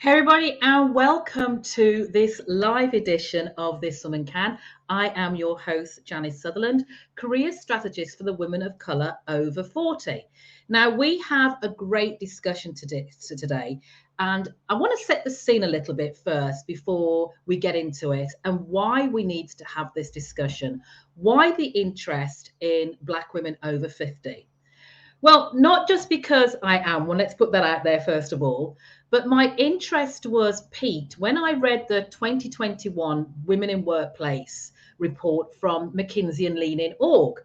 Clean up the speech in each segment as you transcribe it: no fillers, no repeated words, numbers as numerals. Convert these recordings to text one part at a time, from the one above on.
Hey everybody, and welcome to this live edition of This Woman Can. I am your host, Janice Sutherland, career strategist for the women of colour over 40. Now, we have a great discussion today, and I want to set the scene a little bit first before we get into it, and why we need to have this discussion. Why the interest in Black women over 50? Well, not just because I am one, let's put that out there first of all, but my interest was piqued when I read the 2021 Women in Workplace report from McKinsey and Lean In Org.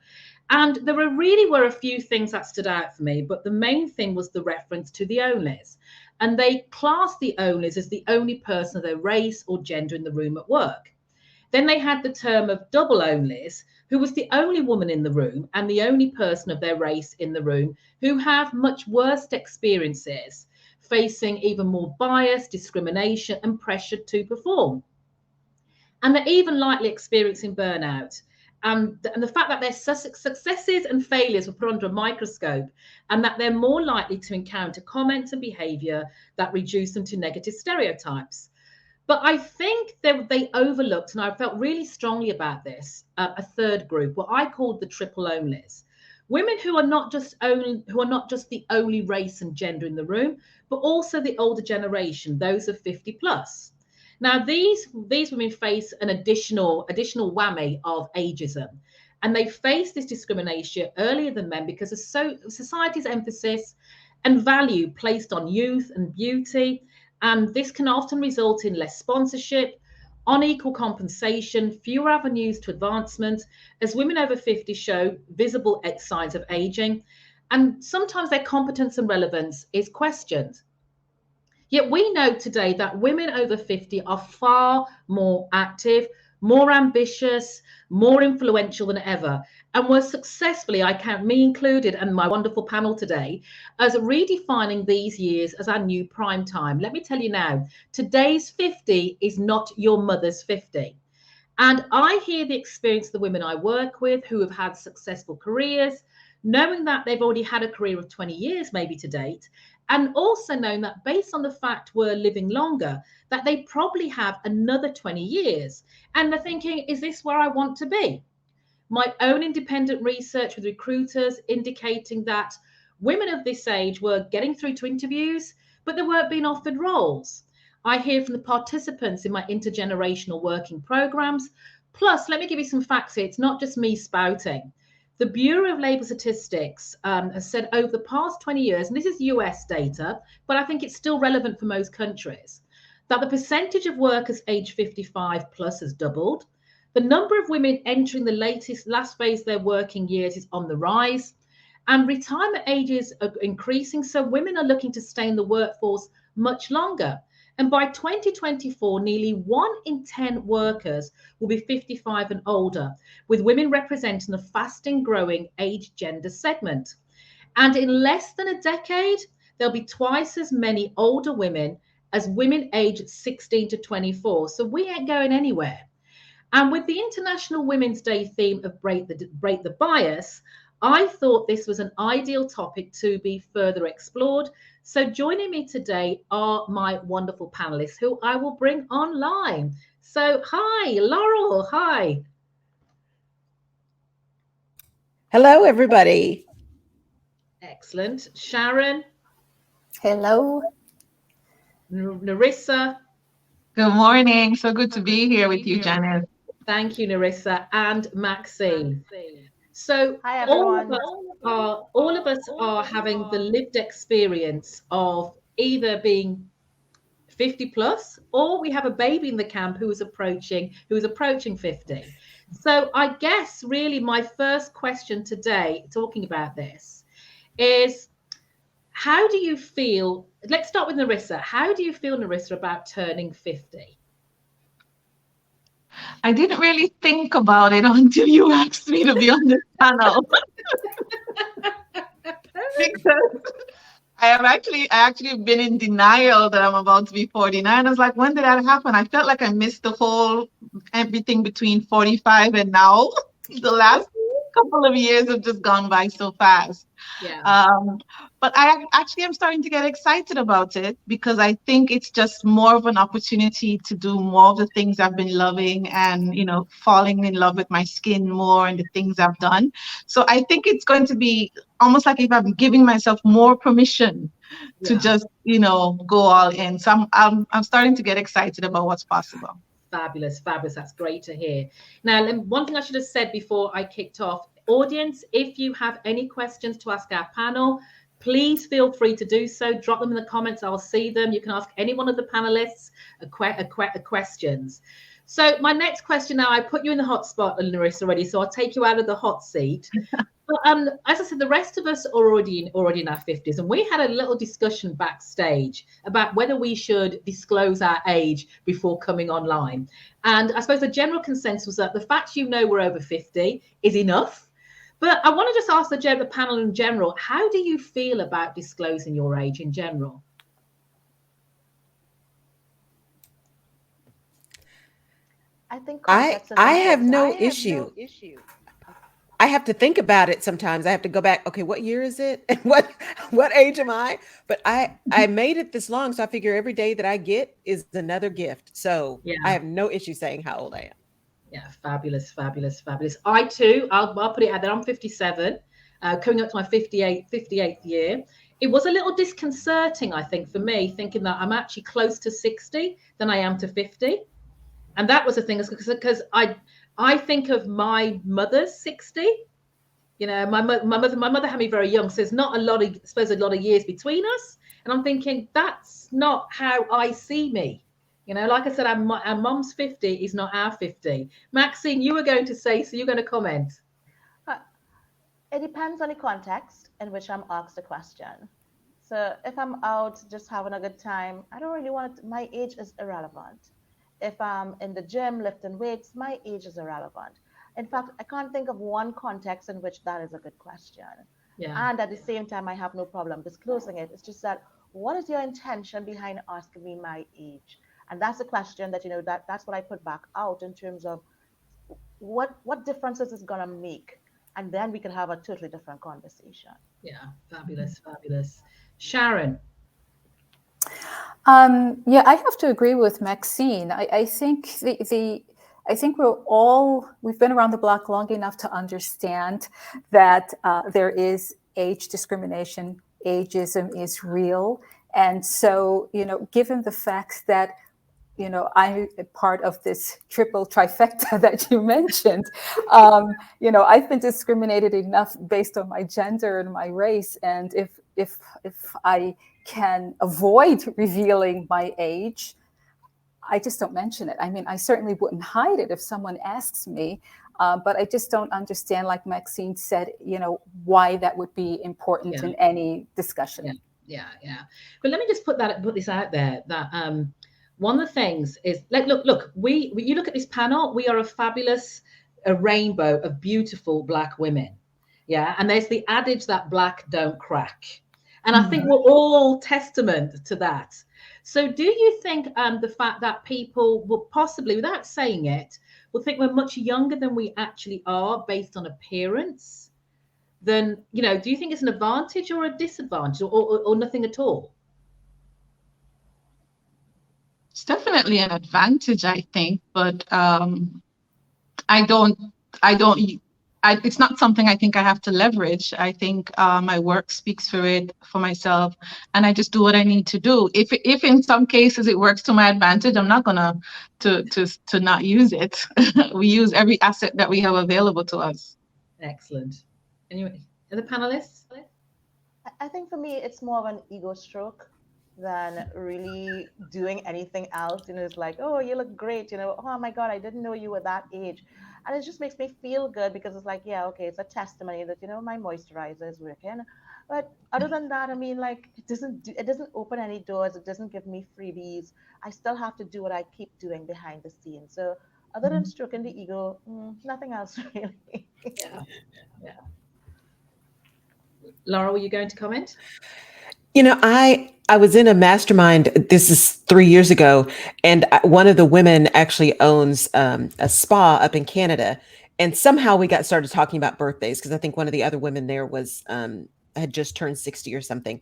And there really were a few things that stood out for me, but the main thing was the reference to the onlys. And they classed the onlys as the only person of their race or gender in the room at work. Then they had the term of double onlys, who was the only woman in the room and the only person of their race in the room who have much worse experiences, facing even more bias, discrimination, and pressure to perform. And they're even likely experiencing burnout. And the fact that their successes and failures were put under a microscope, and that they're more likely to encounter comments and behavior that reduce them to negative stereotypes. But I think they overlooked, and I felt really strongly about this, a third group, what I called the triple onlys. Women who are not just the only race and gender in the room, but also the older generation, those of 50 plus. Now, these women face an additional whammy of ageism, and they face this discrimination earlier than men because of society's emphasis and value placed on youth and beauty. And this can often result in less sponsorship, unequal compensation, fewer avenues to advancement, as women over 50 show visible signs of aging, and sometimes their competence and relevance is questioned. Yet we know today that women over 50 are far more active, more ambitious, more influential than ever, and were successfully, I count me included and my wonderful panel today, as redefining these years as our new prime time. Let me tell you now, today's 50 is not your mother's 50. And I hear the experience of the women I work with who have had successful careers, knowing that they've already had a career of 20 years maybe to date, and also knowing that based on the fact we're living longer, that they probably have another 20 years. And they're thinking, is this where I want to be? My own independent research with recruiters indicating that women of this age were getting through to interviews, but they weren't being offered roles. I hear from the participants in my intergenerational working programs. Plus, let me give you some facts here. It's not just me spouting. The Bureau of Labor Statistics has said over the past 20 years, and this is US data, but I think it's still relevant for most countries, that the percentage of workers aged 55 plus has doubled. The number of women entering the last phase of their working years is on the rise, and retirement ages are increasing, so women are looking to stay in the workforce much longer. And by 2024, nearly 1 in 10 workers will be 55 and older, with women representing the fastest growing age gender segment. And in less than a decade, there'll be twice as many older women as women aged 16 to 24. So we ain't going anywhere. And with the International Women's Day theme of break the bias, I thought this was an ideal topic to be further explored. So joining me today are my wonderful panelists who I will bring online. So hi, Laurel, hi. Hello, everybody. Excellent. Sharon. Hello. Narissa. Good morning. So good to be here with you, Janice. Thank you, Narissa. And Maxine. So hi, everyone. All of us are having the lived experience of either being 50 plus, or we have a baby in the camp who is approaching 50. So I guess really my first question today, talking about this, is how do you feel? Let's start with Narissa. How do you feel, Narissa, about turning 50? I didn't really think about it until you asked me to be on this panel. Because I actually been in denial that I'm about to be 49. I was like, when did that happen? I felt like I missed everything between 45 and now, the last week. couple of years have just gone by so fast. Yeah. But I actually am starting to get excited about it because I think it's just more of an opportunity to do more of the things I've been loving and, falling in love with my skin more and the things I've done. So I think it's going to be almost like if I'm giving myself more permission to just, go all in. So I'm starting to get excited about what's possible. Fabulous, fabulous. That's great to hear. Now, one thing I should have said before I kicked off, audience, if you have any questions to ask our panel, please feel free to do so. Drop them in the comments. I'll see them. You can ask any one of the panelists questions. So my next question now, I put you in the hot spot, Larissa, already, so I'll take you out of the hot seat. But as I said, the rest of us are already in our 50s, and we had a little discussion backstage about whether we should disclose our age before coming online. And I suppose the general consensus was that the fact we're over 50 is enough. But I want to just ask the panel in general, how do you feel about disclosing your age in general? I think I have no issue. I have to think about it sometimes. I have to go back. Okay, what year is it? And what age am I? But I made it this long, so I figure every day that I get is another gift. So I have no issue saying how old I am. Yeah, fabulous, fabulous, fabulous. I too, I'll put it out there. I'm 57, coming up to my 58th year. It was a little disconcerting, I think, for me, thinking that I'm actually close to 60 than I am to 50. And that was the thing, because I think of my mother's 60. My mother had me very young, so there's not a lot of years between us. And I'm thinking that's not how I see me. Like I said, our mom's 50 is not our 50. Maxine, you were going to say, so you're going to comment. It depends on the context in which I'm asked a question. So if I'm out just having a good time, I don't really my age is irrelevant. If I'm in the gym lifting weights, my age is irrelevant. In fact, I can't think of one context in which that is a good question. Yeah. And at the same time, I have no problem disclosing it. It's just that, what is your intention behind asking me my age? And that's a question that, that's what I put back out in terms of what differences is going to make. And then we can have a totally different conversation. Yeah, fabulous, fabulous. Sharon. Yeah, I have to agree with Maxine. I think I think we've been around the block long enough to understand that there is age discrimination. Ageism is real. And so, given the fact that, I'm a part of this triple trifecta that you mentioned, I've been discriminated enough based on my gender and my race. And if I can avoid revealing my age, I just don't mention it. I mean, I certainly wouldn't hide it if someone asks me, but I just don't understand, like Maxine said, why that would be important in any discussion. Yeah. But let me just put this out there, that one of the things is, look, you look at this panel, we are a rainbow of beautiful Black women. Yeah. And there's the adage that Black don't crack. And I think we're all testament to that. So do you think the fact that people will possibly, without saying it, will think we're much younger than we actually are based on appearance, then, do you think it's an advantage or a disadvantage or nothing at all? It's definitely an advantage, I think, but it's not something I think I have to leverage. I think my work speaks for myself, and I just do what I need to do. If in some cases it works to my advantage, I'm not gonna to not use it. We use every asset that we have available to us. Excellent. Anyway, other panelists? I think for me, it's more of an ego stroke than really doing anything else. It's like, oh, you look great. Oh my God, I didn't know you were that age. And it just makes me feel good because it's like, yeah, okay, it's a testimony that, my moisturizer is working. But other than that, I mean, like, it doesn't open any doors. It doesn't give me freebies. I still have to do what I keep doing behind the scenes. So other than stroking the ego, nothing else really. Yeah. Laura, were you going to comment? I was in a mastermind, this is 3 years ago, and one of the women actually owns a spa up in Canada. And somehow we got started talking about birthdays because I think one of the other women there was had just turned 60 or something.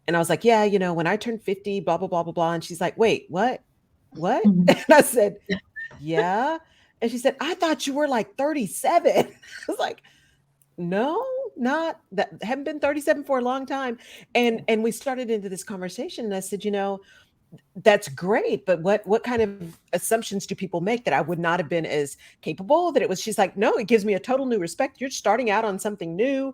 And I was like, yeah, when I turned 50, blah, blah, blah, blah, blah. And she's like, wait, what? What? Mhm. And I said, yeah. And she said, I thought you were like 37. I was like, no, not that, haven't been 37 for a long time. And we started into this conversation and I said, that's great, but what kind of assumptions do people make that I would not have been as capable? That it was, she's like, no, it gives me a total new respect. You're starting out on something new,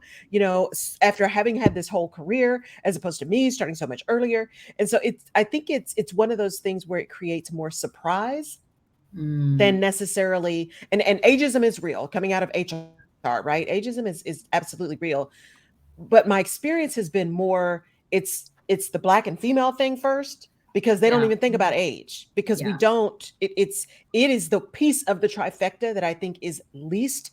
after having had this whole career, as opposed to me starting so much earlier. And so I think it's one of those things where it creates more surprise than necessarily, and ageism is real coming out of HR, right? Ageism is absolutely real. But my experience has been more, it's the black and female thing first, because they don't Yeah. even think about age, because we Yeah. don't, it is the piece of the trifecta that I think is least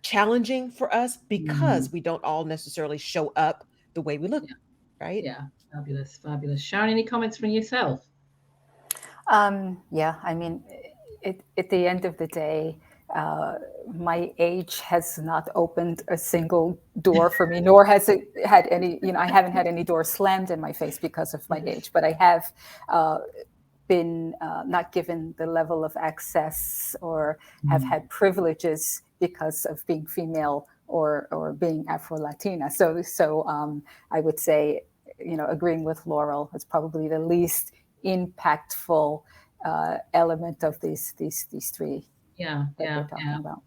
challenging for us, because we don't all necessarily show up the way we look, Yeah. right? Yeah. Fabulous. Fabulous. Sharon, any comments from yourself? Yeah, I mean, at the end of the day, my age has not opened a single door for me, nor has it had any, I haven't had any door slammed in my face because of my age, but I have been not given the level of access or have had privileges because of being female or being Afro-Latina. So I would say, agreeing with Laurel, it's probably the least impactful element of these three Yeah. that we're Yeah. talking Yeah. about.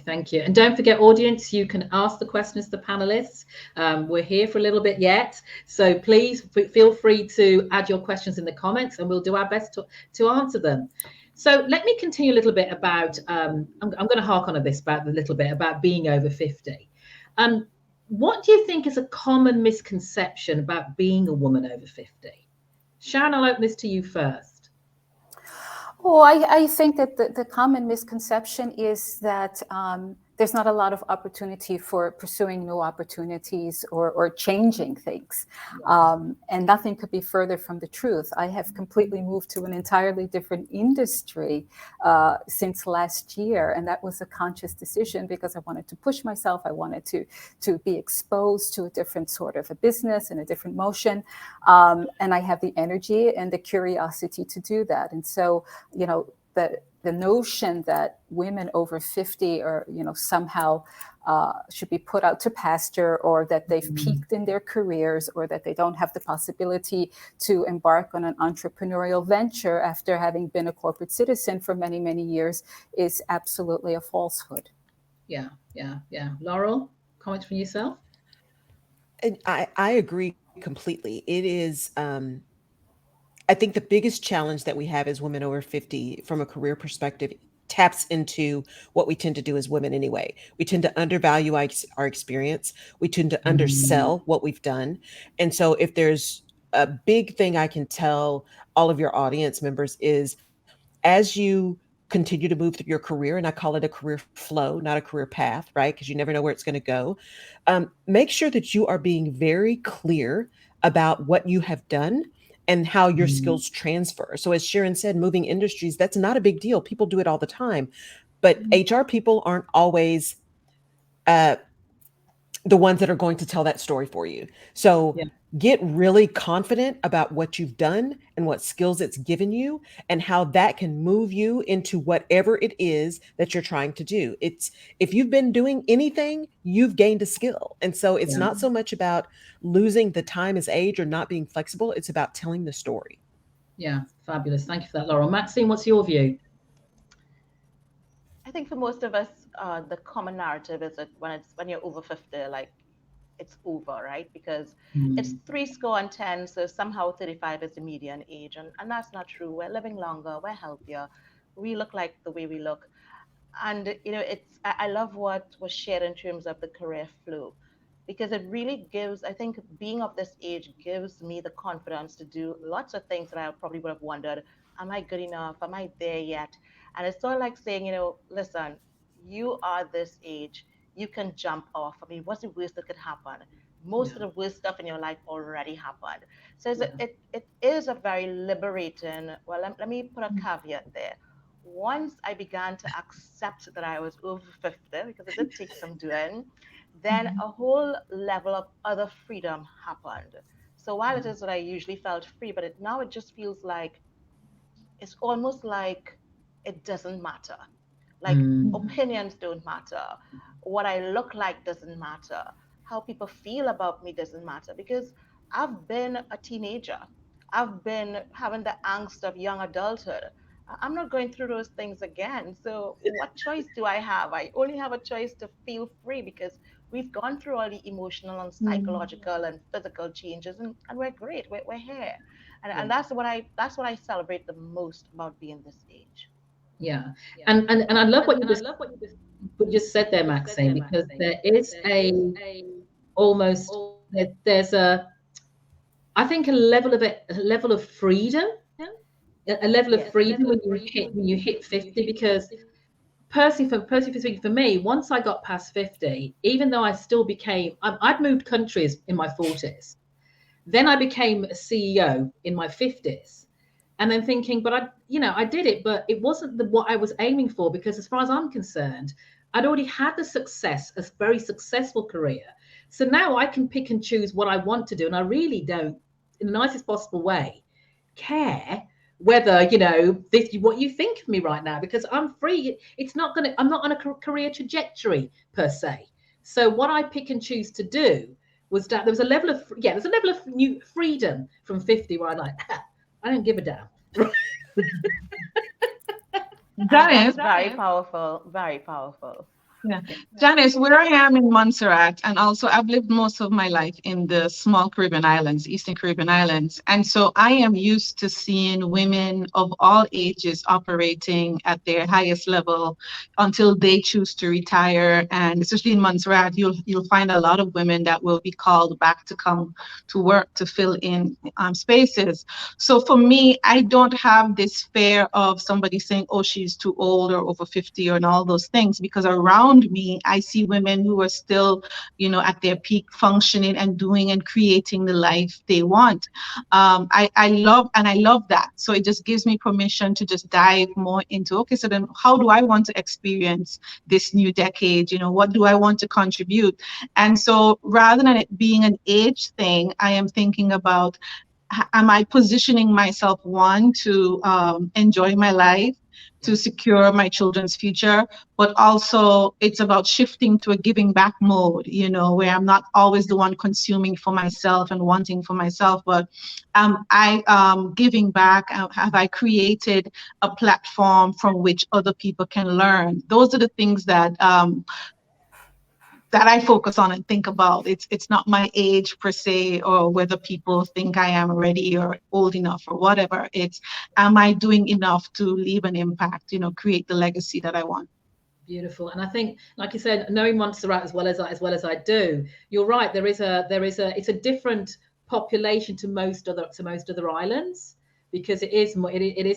Thank you. And don't forget, audience, you can ask the questions to the panelists. We're here for a little bit yet. So please feel free to add your questions in the comments and we'll do our best to answer them. So let me continue a little bit about, I'm going to hark on this about a little bit about being over 50. What do you think is a common misconception about being a woman over 50? Sharon, I'll open this to you first. Oh, I think that the common misconception is that there's not a lot of opportunity for pursuing new opportunities or changing things. And nothing could be further from the truth. I have completely moved to an entirely different industry since last year. And that was a conscious decision because I wanted to push myself. I wanted to be exposed to a different sort of a business and a different motion. And I have the energy and the curiosity to do that. And so, the notion that women over 50 are, somehow should be put out to pasture, or that they've peaked in their careers, or that they don't have the possibility to embark on an entrepreneurial venture after having been a corporate citizen for many, many years, is absolutely a falsehood. Yeah. Laurel, comments from yourself? And I agree completely. It is, I think the biggest challenge that we have as women over 50 from a career perspective taps into what we tend to do as women anyway. We tend to undervalue our experience. We tend to undersell what we've done. And so if there's a big thing I can tell all of your audience members is, as you continue to move through your career, and I call it a career flow, not a career path, right? Because you never know where it's going to go. Make sure that you are being very clear about what you have done and how your skills transfer. So, as Sharon said, moving industries, that's not a big deal. People do it all the time. But HR people aren't always uh, the ones that are going to tell that story for you. So, Yeah. get really confident about what you've done and what skills it's given you and how that can move you into whatever it is that you're trying to do. It's, if you've been doing anything, you've gained a skill. And so it's Yeah. not so much about losing the time as age or not being flexible. It's about telling the story. Yeah. Fabulous. Thank you for that, Laurel. Maxine, what's your view? I think for most of us, the common narrative is that when you're over 50, like it's over, right? Because it's three score and ten, so somehow 35 is the median age, and that's not true. We're living longer, we're healthier, we look like the way we look, and it's I love what was shared in terms of the career flow, because it really gives, I think, being of this age gives me the confidence to do lots of things that I probably would have wondered, am I good enough? Am I there yet? And it's sort of like saying, listen, you are this age, you can jump off. I mean, what's the worst that could happen? Most Yeah. of the worst stuff in your life already happened. So Yeah. it is a very liberating, well, let me put a caveat there. once I began to accept that I was over 50, because it did take some doing, then a whole level of other freedom happened. So while it is that I usually felt free, but now it just feels like it's almost like it doesn't matter. Like opinions don't matter. What I look like doesn't matter. How people feel about me doesn't matter, because I've been a teenager. I've been having the angst of young adulthood. I'm not going through those things again. So what choice do I have? I only have a choice to feel free, because we've gone through all the emotional and psychological and physical changes, and we're great. We're here. And that's what I celebrate the most about being this age. Yeah. And I love what you just said there, Maxine, because there is almost there's I think a level of freedom, a level of freedom when you hit 50, because personally speaking, for me, once I got past 50, even though I still I'd moved countries in my 40s, then I became a CEO in my 50s, and then thinking, but I did it, but it wasn't what I was aiming for, because as far as I'm concerned, I'd already had a very successful career. So now I can pick and choose what I want to do, and I really don't, in the nicest possible way, care whether what you think of me right now, because I'm free. I'm not on a career trajectory per se. So what I pick and choose to do was that there's a level of new freedom from 50 where I'm like, I don't give a damn. That's very powerful, very powerful. Yeah. Janice, where I am in Montserrat, and also I've lived most of my life in the small Caribbean islands, Eastern Caribbean islands. And so I am used to seeing women of all ages operating at their highest level until they choose to retire. And especially in Montserrat, you'll find a lot of women that will be called back to come to work to fill in spaces. So for me, I don't have this fear of somebody saying, oh, she's too old or over 50 and all those things, because around me, I see women who are still, at their peak functioning and doing and creating the life they want. I love that. So it just gives me permission to just dive more into, okay, so then how do I want to experience this new decade? What do I want to contribute? And so rather than it being an age thing, I am thinking about, am I positioning myself, one, to enjoy my life, to secure my children's future, but also it's about shifting to a giving back mode, where I'm not always the one consuming for myself and wanting for myself, but I giving back. Have I created a platform from which other people can learn? Those are the things that I focus on and think about. It's not my age per se, or whether people think I am ready or old enough or whatever. It's, am I doing enough to leave an impact, create the legacy that I want? Beautiful. And I think, like you said, knowing Montserrat as well as I do, you're right. It's a different population to most other islands, because it is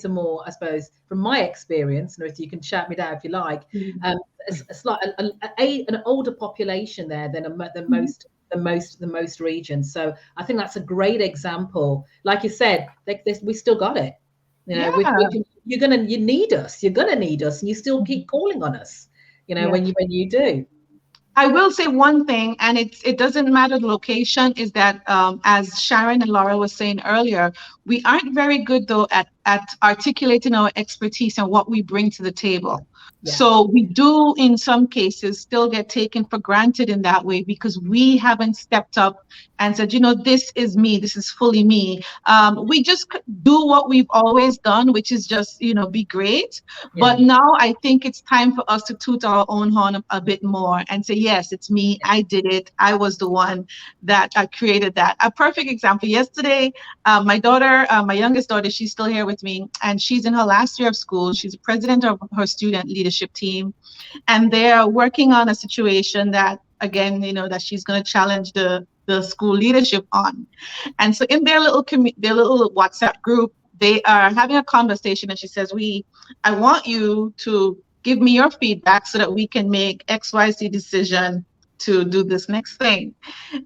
a more, I suppose, from my experience, and you can shout me down if you like, it's like an older population there than most regions. So I think that's a great example. Like you said, we still got it. You need us. You're gonna need us, and you still keep calling on us. When you do. I will say one thing, and it doesn't matter the location, is that as Sharon and Laura was saying earlier, we aren't very good though at articulating our expertise and what we bring to the table. Yeah. So we do, in some cases, still get taken for granted in that way, because we haven't stepped up and said, this is me, this is fully me. We just do what we've always done, which is just, be great. Yeah. But now I think it's time for us to toot our own horn a bit more and say, yes, it's me. I did it. I was the one that created that. A perfect example. Yesterday, my daughter, my youngest daughter, she's still here with me, and she's in her last year of school. She's president of her student leadership team, and they're working on a situation that, again, that she's going to challenge the school leadership on. And so in their little WhatsApp group, they are having a conversation, and she says, I want you to give me your feedback so that we can make XYZ decision to do this next thing.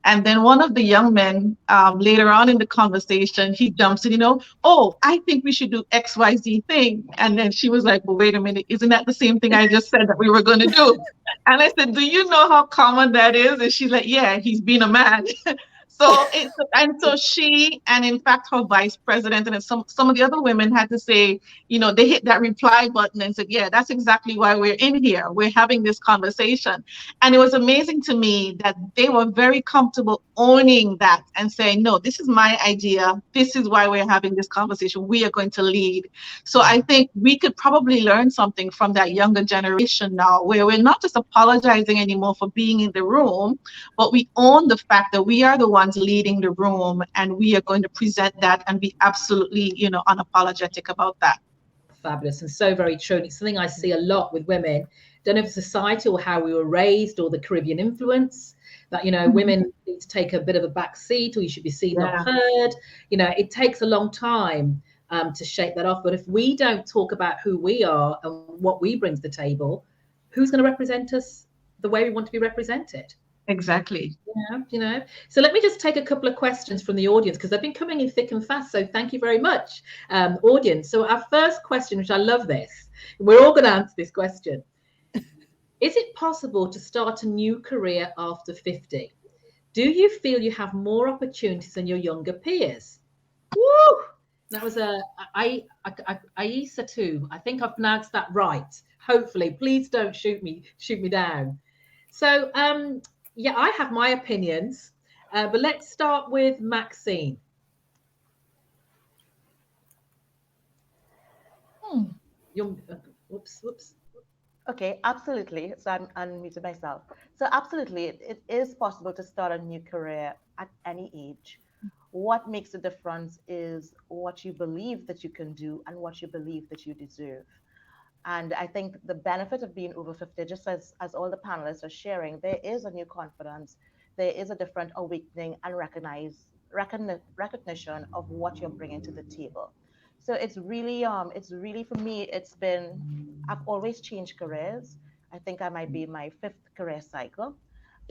And then one of the young men, later on in the conversation, he jumps in, oh, I think we should do XYZ thing. And then she was like, well, wait a minute, isn't that the same thing I just said that we were going to do? And I said, do you know how common that is? And she's like, yeah, he's been a man. So she, and in fact, her vice president and some of the other women had to say, they hit that reply button and said, yeah, that's exactly why we're in here. We're having this conversation. And it was amazing to me that they were very comfortable owning that and saying, no, this is my idea. This is why we're having this conversation. We are going to lead. So I think we could probably learn something from that younger generation now, where we're not just apologizing anymore for being in the room, but we own the fact that we are the ones leading the room, and we are going to present that and be absolutely, unapologetic about that. Fabulous, and so very true. And it's something I see a lot with women. Don't know if it's society or how we were raised or the Caribbean influence that, women need to take a bit of a back seat, or you should be seen, not heard. It takes a long time to shake that off. But if we don't talk about who we are and what we bring to the table, who's going to represent us the way we want to be represented? Exactly. So let me just take a couple of questions from the audience, because they've been coming in thick and fast. So thank you very much, audience. So our first question, which I love this, we're all going to answer this question. Is it possible to start a new career after 50? Do you feel you have more opportunities than your younger peers? Woo! That was Ageism too. I think I've pronounced that right. Hopefully, please don't shoot me down. So, yeah, I have my opinions, but let's start with Maxine. Whoops. Okay, absolutely. So I'm unmuted myself. So absolutely, it is possible to start a new career at any age. What makes the difference is what you believe that you can do and what you believe that you deserve. And I think the benefit of being over 50, just as all the panelists are sharing, there is a new confidence, there is a different awakening and recognition of what you're bringing to the table. So it's really for me, I've always changed careers. I think I might be in my 5th career cycle.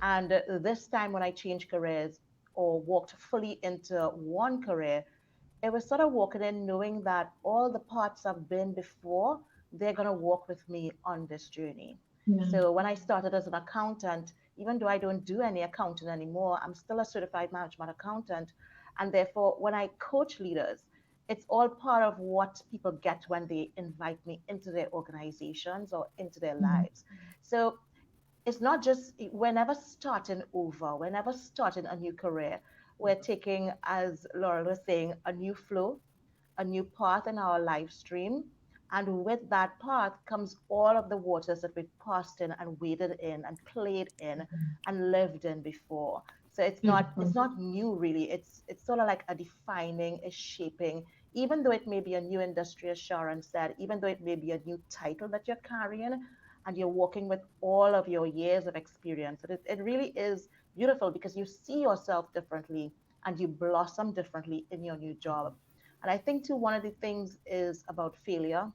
And this time when I changed careers or walked fully into one career, it was sort of walking in knowing that all the parts I've been before, they're going to walk with me on this journey. Yeah. So when I started as an accountant, even though I don't do any accounting anymore, I'm still a certified management accountant. And therefore, when I coach leaders, it's all part of what people get when they invite me into their organizations or into their lives. So it's not just, we're never starting over, we're never starting a new career. We're taking, as Laurel was saying, a new flow, a new path in our live stream. And with that path comes all of the waters that we've passed in and waded in and played in and lived in before. So it's not new really. It's sort of like a defining, a shaping, even though it may be a new industry, as Sharon said, even though it may be a new title that you're carrying and you're working with all of your years of experience. It really is beautiful because you see yourself differently and you blossom differently in your new job. And I think too, one of the things is about failure.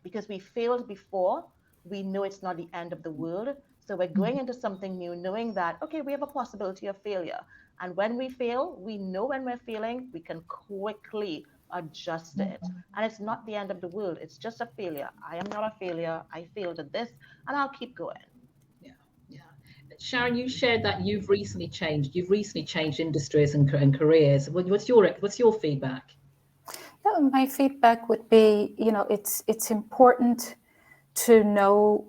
Because we failed before, we know it's not the end of the world. So we're going into something new, knowing that, okay, we have a possibility of failure. And when we fail, we know when we're failing, we can quickly adjust it. And it's not the end of the world. It's just a failure. I am not a failure. I failed at this, and I'll keep going. Yeah. Sharon, you shared that you've recently changed industries and careers. What's your feedback? My feedback would be, it's important to know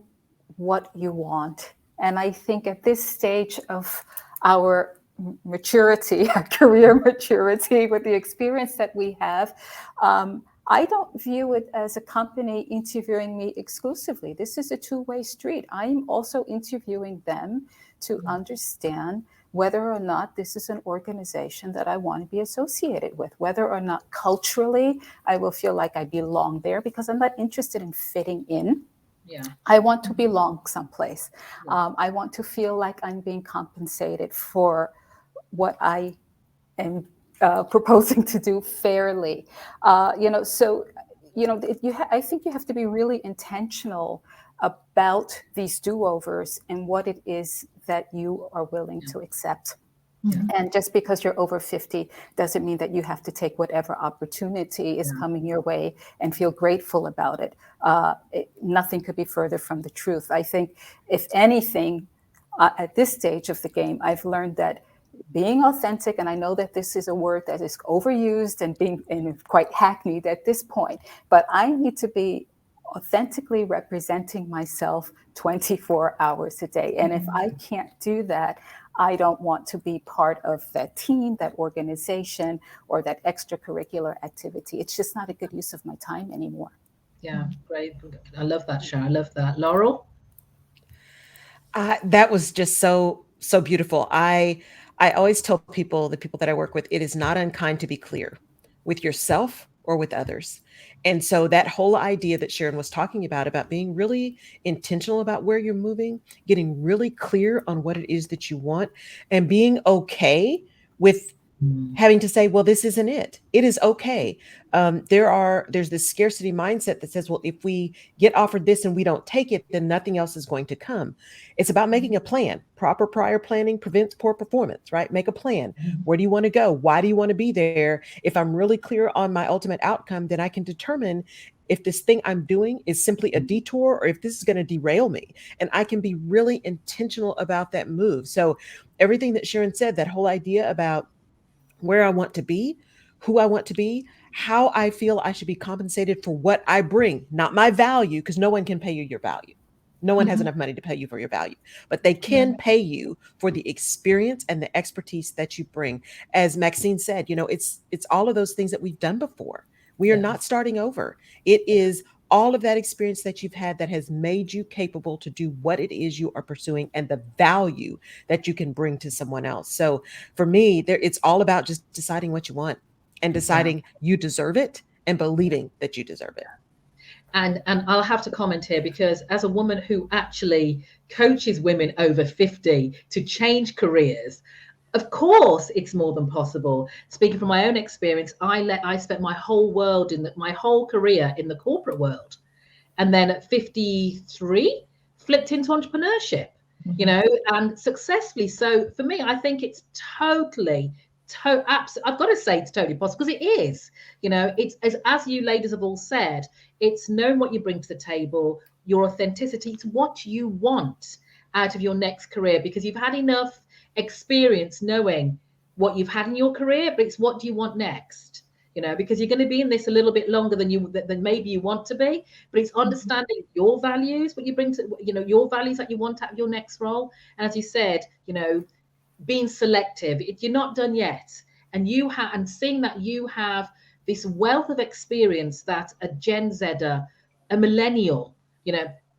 what you want. And I think at this stage of our maturity, our career maturity, with the experience that we have, I don't view it as a company interviewing me exclusively. This is a two-way street. I'm also interviewing them to understand whether or not this is an organization that I want to be associated with, whether or not culturally I will feel like I belong there, because I'm not interested in fitting in. Yeah. I want to belong someplace. I want to feel like I'm being compensated for what I am proposing to do fairly. I think you have to be really intentional about these do-overs and what it is that you are willing to accept. Yeah. And just because you're over 50 doesn't mean that you have to take whatever opportunity is coming your way and feel grateful about it. Nothing could be further from the truth. I think, if anything, at this stage of the game, I've learned that being authentic, and I know that this is a word that is overused and quite hackneyed at this point, but I need to be authentically representing myself 24 hours a day. And if I can't do that, I don't want to be part of that team, that organization, or that extracurricular activity. It's just not a good use of my time anymore. Yeah, great. I love that, Sharon. I love that. Laurel? That was just so beautiful. I always tell people, the people that I work with, it is not unkind to be clear with yourself or with others. And so that whole idea that Sharon was talking about being really intentional about where you're moving, getting really clear on what it is that you want, and being okay with having to say, well, this isn't it. It is okay. There's this scarcity mindset that says, well, if we get offered this and we don't take it, then nothing else is going to come. It's about making a plan. Proper prior planning prevents poor performance, right? Make a plan. Where do you want to go? Why do you want to be there? If I'm really clear on my ultimate outcome, then I can determine if this thing I'm doing is simply a detour or if this is going to derail me. And I can be really intentional about that move. So everything that Sharon said, that whole idea about where I want to be, who I want to be, how I feel I should be compensated for what I bring, not my value, because no one can pay you your value. No one has enough money to pay you for your value, but they can pay you for the experience and the expertise that you bring. As Maxine said, it's all of those things that we've done before. We are not starting over. It is all of that experience that you've had that has made you capable to do what it is you are pursuing and the value that you can bring to someone else. So for me, it's all about just deciding what you want and deciding you deserve it and believing that you deserve it. And I'll have to comment here, because as a woman who actually coaches women over 50 to change careers, of course, it's more than possible. Speaking from my own experience, I spent my whole career in the corporate world, and then at 53, flipped into entrepreneurship, and successfully. So for me, I think it's totally. I've got to say it's totally possible, because it is. It's as you ladies have all said. It's knowing what you bring to the table, your authenticity. It's what you want out of your next career, because you've had enough experience knowing what you've had in your career, but it's what do you want next, because you're going to be in this a little bit longer than maybe you want to be, but it's understanding your values, what you bring to, your values that you want out of your next role. And as you said, being selective, you're not done yet, and seeing that you have this wealth of experience that a Gen Zer, a millennial,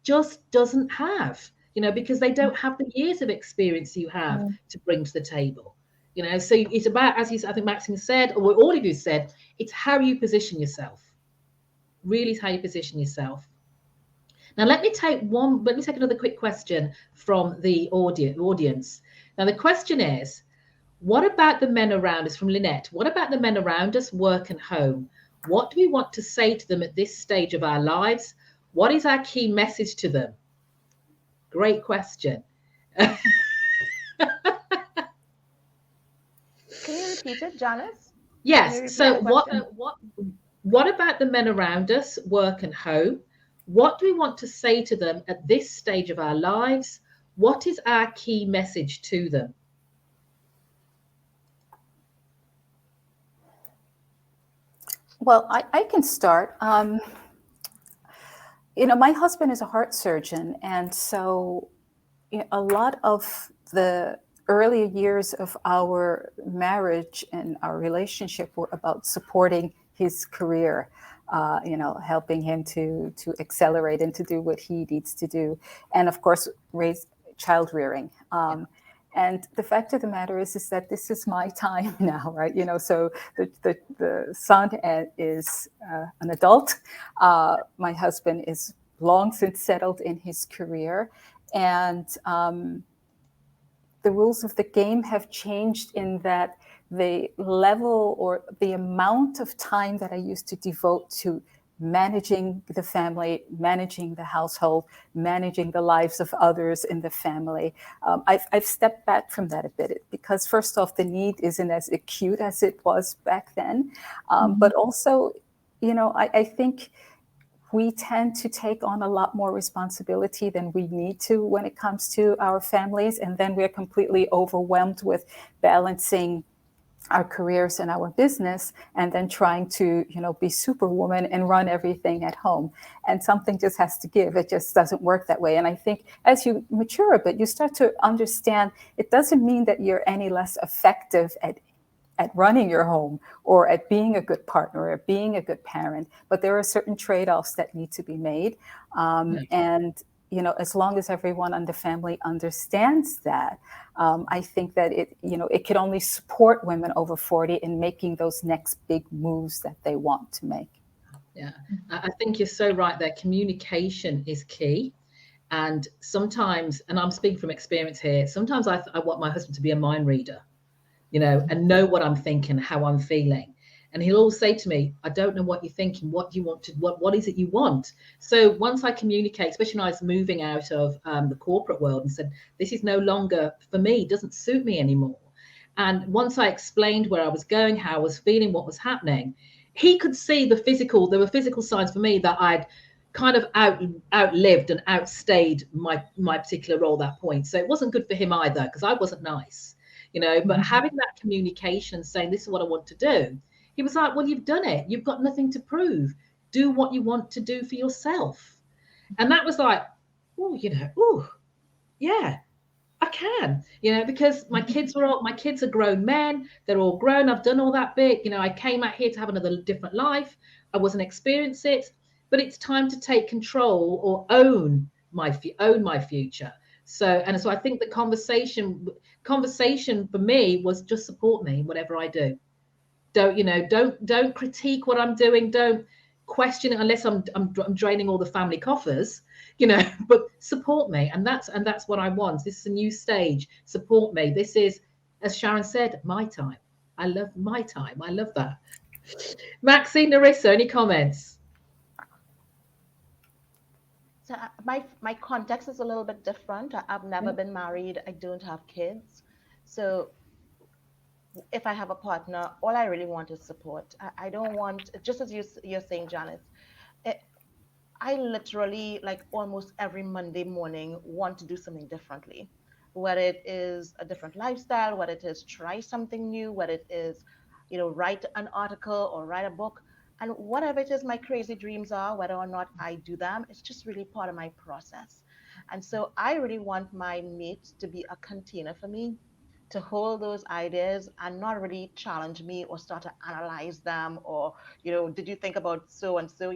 just doesn't have, because they don't have the years of experience you have to bring to the table. So it's about, as I think Maxine said, or what all of you said, it's how you position yourself. Really, is how you position yourself. Now, let me take another quick question from the audience. Now, the question is, what about the men around us? From Lynette, what about the men around us, work and home? What do we want to say to them at this stage of our lives? What is our key message to them? Great question. Can you repeat it, Janice? Yes. So what about the men around us, work and home? What do we want to say to them at this stage of our lives? What is our key message to them? Well, I can start. My husband is a heart surgeon, and so a lot of the earlier years of our marriage and our relationship were about supporting his career, helping him to accelerate and to do what he needs to do, and of course raise child rearing. And the fact of the matter is that this is my time now, right? So the son is an adult. My husband is long since settled in his career, and the rules of the game have changed in that the level or the amount of time that I used to devote to managing the family, managing the household, managing the lives of others in the family. I've stepped back from that a bit because first off, the need isn't as acute as it was back then. But also, I think we tend to take on a lot more responsibility than we need to when it comes to our families. And then we're completely overwhelmed with balancing our careers and our business, and then trying to, be superwoman and run everything at home. And something just has to give. It just doesn't work that way. And I think as you mature a bit, you start to understand it doesn't mean that you're any less effective at running your home or at being a good partner or being a good parent, but there are certain trade-offs that need to be made. And as long as everyone in the family understands that, I think that it could only support women over 40 in making those next big moves that they want to make. Yeah, I think you're so right there. Communication is key. And sometimes, and I'm speaking from experience here, sometimes I want my husband to be a mind reader, and know what I'm thinking, how I'm feeling. And he'll always say to me, I don't know what you're thinking. What do you want to, what is it you want? So once I communicate, especially when I was moving out of the corporate world and said, this is no longer for me, doesn't suit me anymore. And once I explained where I was going, how I was feeling, what was happening, he could see there were physical signs for me that I'd kind of outlived and outstayed my particular role at that point. So it wasn't good for him either, because I wasn't nice, but having that communication saying, this is what I want to do. He was like, well, you've done it. You've got nothing to prove. Do what you want to do for yourself. And that was like, yeah, I can, because my kids are grown men. They're all grown. I've done all that bit. I came out here to have another different life. I wasn't experiencing it, but it's time to take control or own my future. So I think the conversation for me was just support me in whatever I do. Don't critique what I'm doing. Don't question it unless I'm draining all the family coffers, but support me. And that's what I want. This is a new stage. Support me. This is, as Sharon said, my time. I love my time. I love that. Maxine, Narissa, any comments? So my context is a little bit different. I've never been married. I don't have kids. So if I have a partner, all I really want is support. I don't want, just as you're saying, Janice, I literally, like almost every Monday morning, want to do something differently. Whether it is a different lifestyle, whether it is try something new, whether it is, write an article or write a book. And whatever it is my crazy dreams are, whether or not I do them, it's just really part of my process. And so I really want my mate to be a container for me, to hold those ideas and not really challenge me or start to analyze them or, did you think about so and so?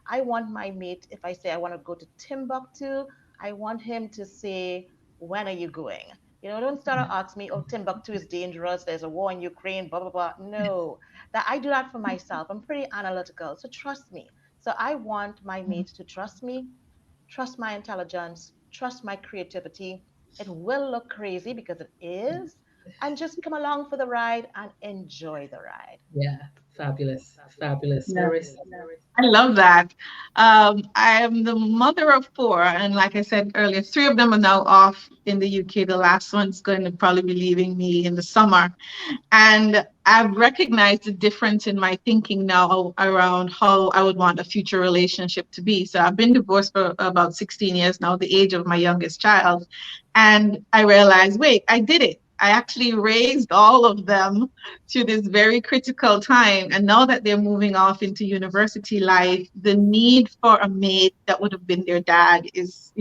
I want my mate, if I say I want to go to Timbuktu, I want him to say, when are you going? Don't start to ask me, oh, Timbuktu is dangerous, there's a war in Ukraine, blah, blah, blah. No, that I do that for myself. I'm pretty analytical, so trust me. So I want my mate to trust me, trust my intelligence, trust my creativity. It will look crazy because it is, and just come along for the ride and enjoy the ride. Yeah, fabulous. Yeah. I love that. I am the mother of 4, and like I said earlier, 3 of them are now off in the UK. The last one's going to probably be leaving me in the summer. And I've recognized the difference in my thinking now around how I would want a future relationship to be. So I've been divorced for about 16 years now, the age of my youngest child. And I realized, wait, I did it. I actually raised all of them to this very critical time. And now that they're moving off into university life, the need for a mate that would have been their dad is,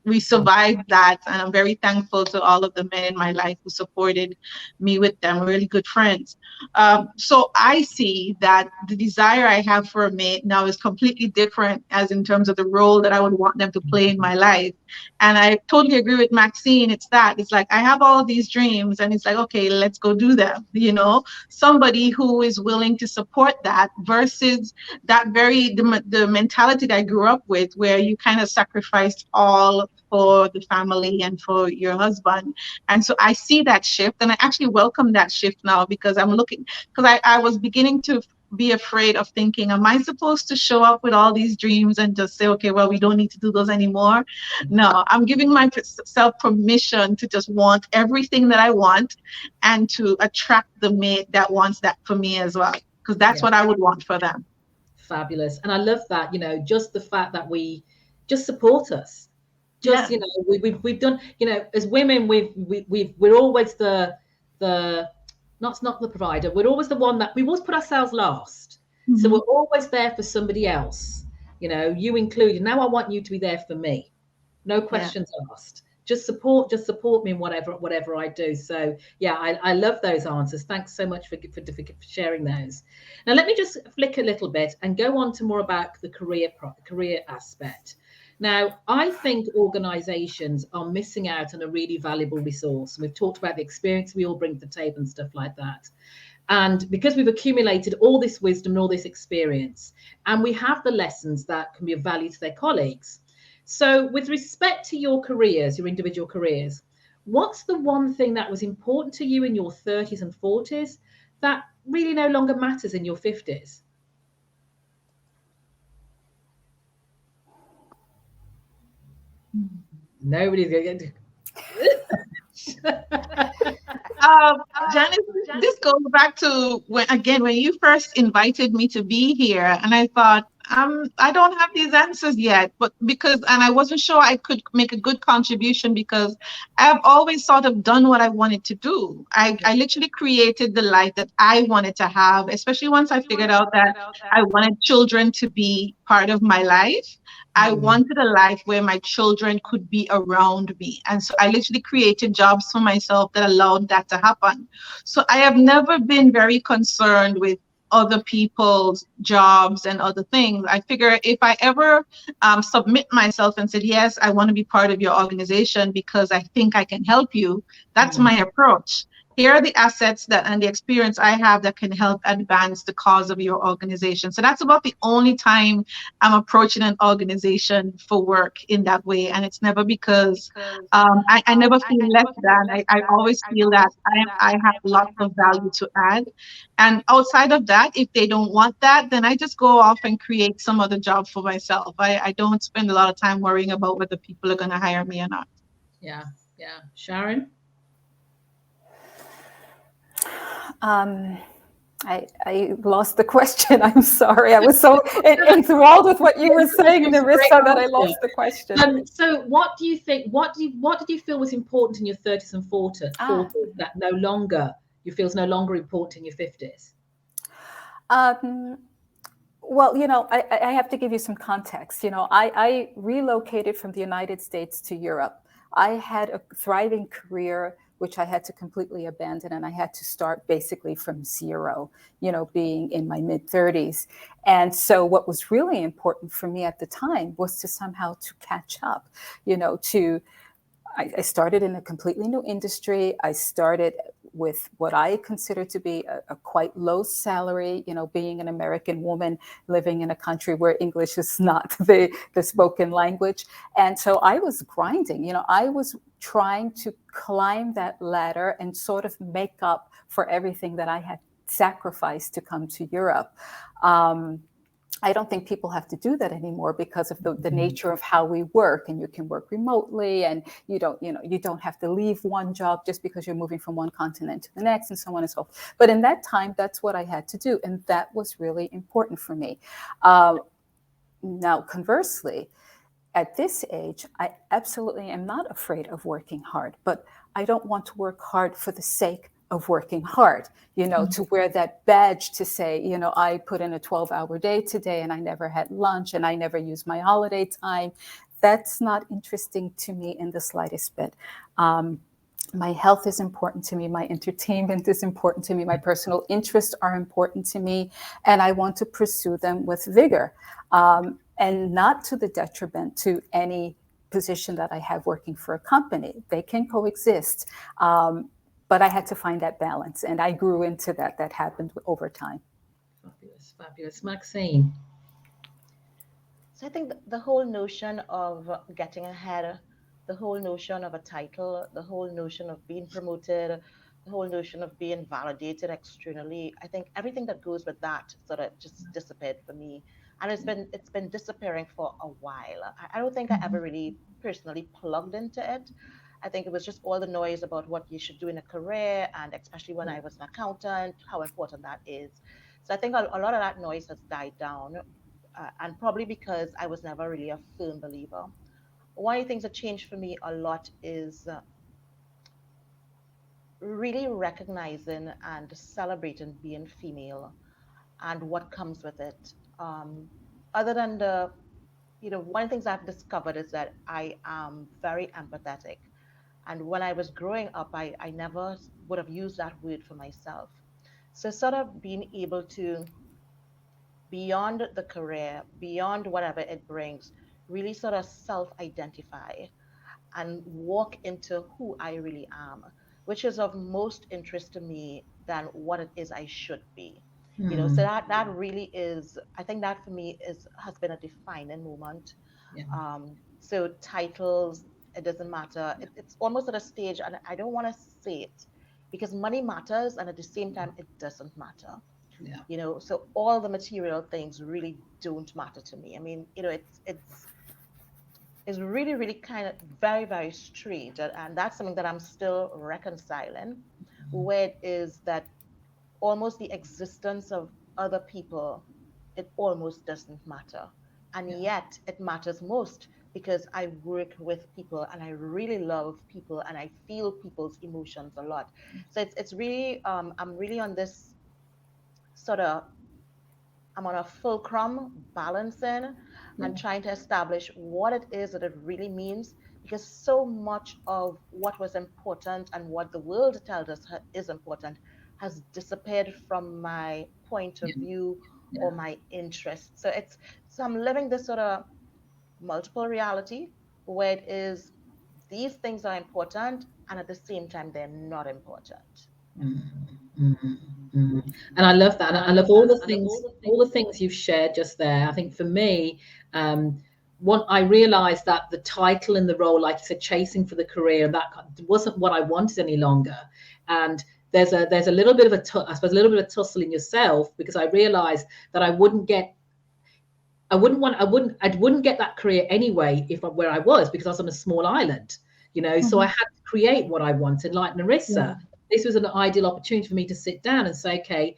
we survived that. And I'm very thankful to all of the men in my life who supported me with them. We're really good friends. So I see that the desire I have for a mate now is completely different as in terms of the role that I would want them to play in my life. And I totally agree with Maxine. It's like, I have all these dreams and it's like, okay, let's go do them. Somebody who is willing to support that versus that the mentality that I grew up with, where you kind of sacrificed all for the family and for your husband. And so I see that shift, and I actually welcome that shift now, because I'm looking, because I was beginning to be afraid of thinking, am I supposed to show up with all these dreams and just say, okay, well, we don't need to do those anymore? No, I'm giving myself permission to just want everything that I want and to attract the mate that wants that for me as well, because that's what I would want for them. Fabulous. And I love that, you know, just the fact that we just support us. Just, you know, we've done, you know, as women, we're always the not the provider. We're always the one that we always put ourselves last. Mm-hmm. So we're always there for somebody else, you know, you included. Now I want you to be there for me. No questions asked. Just support me in whatever I do. So yeah, I love those answers. Thanks so much for sharing those. Now let me just flick a little bit and go on to more about the career aspect. Now, I think organizations are missing out on a really valuable resource. We've talked about the experience we all bring to the table and stuff like that. And because we've accumulated all this wisdom and all this experience, and we have the lessons that can be of value to their colleagues. So with respect to your careers, your individual careers, what's the one thing that was important to you in your 30s and 40s that really no longer matters in your 50s? Nobody's going to Janice, this goes back to when you first invited me to be here, and I thought, I don't have these answers yet, but I wasn't sure I could make a good contribution because I've always sort of done what I wanted to do. I literally created the life that I wanted to have, especially once I figured out that I wanted children to be part of my life. I wanted a life where my children could be around me. And so I literally created jobs for myself that allowed that to happen. So I have never been very concerned with other people's jobs and other things. I figure if I ever submit myself and said, yes, I want to be part of your organization because I think I can help you, that's my approach. Here are the assets and the experience I have that can help advance the cause of your organization. So that's about the only time I'm approaching an organization for work in that way. And it's never because I never feel less than. I always feel that I have lots of value to add. And outside of that, if they don't want that, then I just go off and create some other job for myself. I don't spend a lot of time worrying about whether people are going to hire me or not. Yeah. Sharon? I lost the question. I'm sorry. I was so enthralled with what you were saying, Narissa, that I lost the question. So what do you think, what did you feel was important in your 30s and 40s that you feel is no longer important in your 50s? Well, you know, I have to give you some context. You know, I relocated from the United States to Europe. I had a thriving career, which I had to completely abandon. And I had to start basically from zero, you know, being in my mid-30s. And so what was really important for me at the time was to somehow to catch up, you know, I started in a completely new industry. I started with what I consider to be a quite low salary, you know, being an American woman living in a country where English is not the spoken language. And so I was grinding, you know, I was trying to climb that ladder and sort of make up for everything that I had sacrificed to come to Europe. I don't think people have to do that anymore because of the nature of how we work, and you can work remotely, and you don't have to leave one job just because you're moving from one continent to the next, and so on and so forth. But in that time, that's what I had to do, and that was really important for me. Now, conversely, at this age, I absolutely am not afraid of working hard, but I don't want to work hard for the sake of working hard, you know, to wear that badge to say, you know, I put in a 12-hour day today and I never had lunch and I never used my holiday time. That's not interesting to me in the slightest bit. My health is important to me. My entertainment is important to me. My personal interests are important to me. And I want to pursue them with vigor, and not to the detriment to any position that I have working for a company. They can coexist. But I had to find that balance, and I grew into that. That happened over time. Fabulous. Maxine? So I think the whole notion of getting ahead, the whole notion of a title, the whole notion of being promoted, whole notion of being validated externally, I think everything that goes with that sort of just disappeared for me. And it's been disappearing for a while. I don't think I ever really personally plugged into it. I think it was just all the noise about what you should do in a career, and especially when I was an accountant, how important that is. So I think a lot of that noise has died down, and probably because I was never really a firm believer. One of the things that changed for me a lot is really recognizing and celebrating being female and what comes with it. Other than one of the things I've discovered is that I am very empathetic. And when I was growing up, I never would have used that word for myself. So, sort of being able to, beyond the career, beyond whatever it brings, really sort of self identify and walk into who I really am, which is of most interest to me than what it is I should be. So that really is, I think that for me has been a defining moment. Yeah. So titles, it doesn't matter. It's almost at a stage, and I don't want to say it because money matters, and at the same time, it doesn't matter. Yeah. So all the material things really don't matter to me. I mean, it's really, really kind of very, very strange. And that's something that I'm still reconciling, where it is that almost the existence of other people, it almost doesn't matter. And Yeah. yet it matters most because I work with people and I really love people and I feel people's emotions a lot. So it's really, I'm really on this sort of, I'm on a fulcrum balancing and trying to establish what it is that it really means, because so much of what was important and what the world tells us is important has disappeared from my point of view or Yeah. my interest. So I'm living this sort of multiple reality where it is these things are important and at the same time they're not important. Mm, mm, mm. And I love that. And I love all the things you've shared just there. I think for me, one, I realized that the title and the role, like you said, chasing for the career, that wasn't what I wanted any longer. And there's a little bit of I suppose a little bit of tussle in yourself, because I realized that I wouldn't get that career anyway where I was, because I was on a small island, so I had to create what I wanted. Like Narissa, this was an ideal opportunity for me to sit down and say, okay,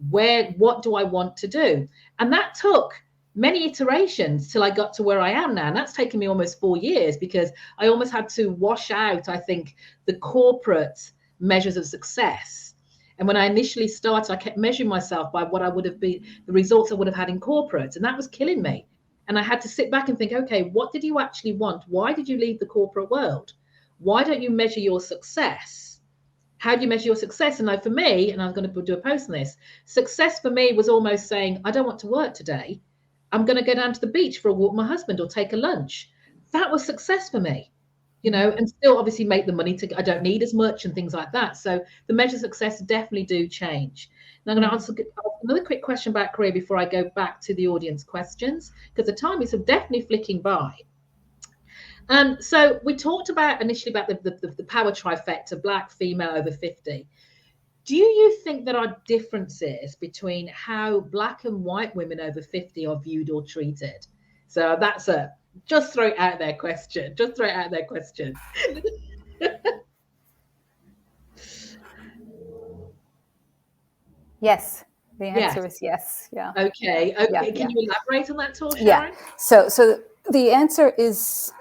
what do I want to do? And that took many iterations till I got to where I am now. And that's taken me almost 4 years, because I almost had to wash out, I think, the corporate measures of success. And when I initially started, I kept measuring myself by what I would have been, the results I would have had in corporate. And that was killing me. And I had to sit back and think, okay, what did you actually want? Why did you leave the corporate world? Why don't you measure your success? How do you measure your success? And like for me, and I'm going to do a post on this, success for me was almost saying, I don't want to work today. I'm going to go down to the beach for a walk with my husband or take a lunch. That was success for me. And still obviously make the money I don't need as much and things like that. So the measures of success definitely do change. Now I'm going to answer another quick question about career before I go back to the audience questions, because the time is definitely flicking by. So we talked about initially about the power trifecta, black, female, over 50. Do you think there are differences between how black and white women over 50 are viewed or treated? So that's just throw it out there question. Just throw it out there question. Yes. The answer is yes. Yeah. Okay. Okay. Can you elaborate on that, Sharon? Yeah. So the answer is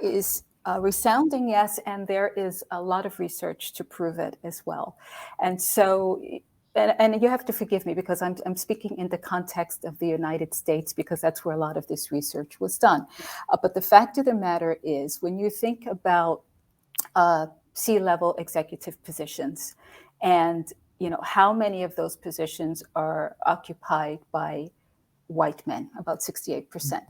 resounding yes, and there is a lot of research to prove it as well. And so, and you have to forgive me because I'm speaking in the context of the United States, because that's where a lot of this research was done. But the fact of the matter is, when you think about C-level executive positions, and how many of those positions are occupied by white men, about 68%.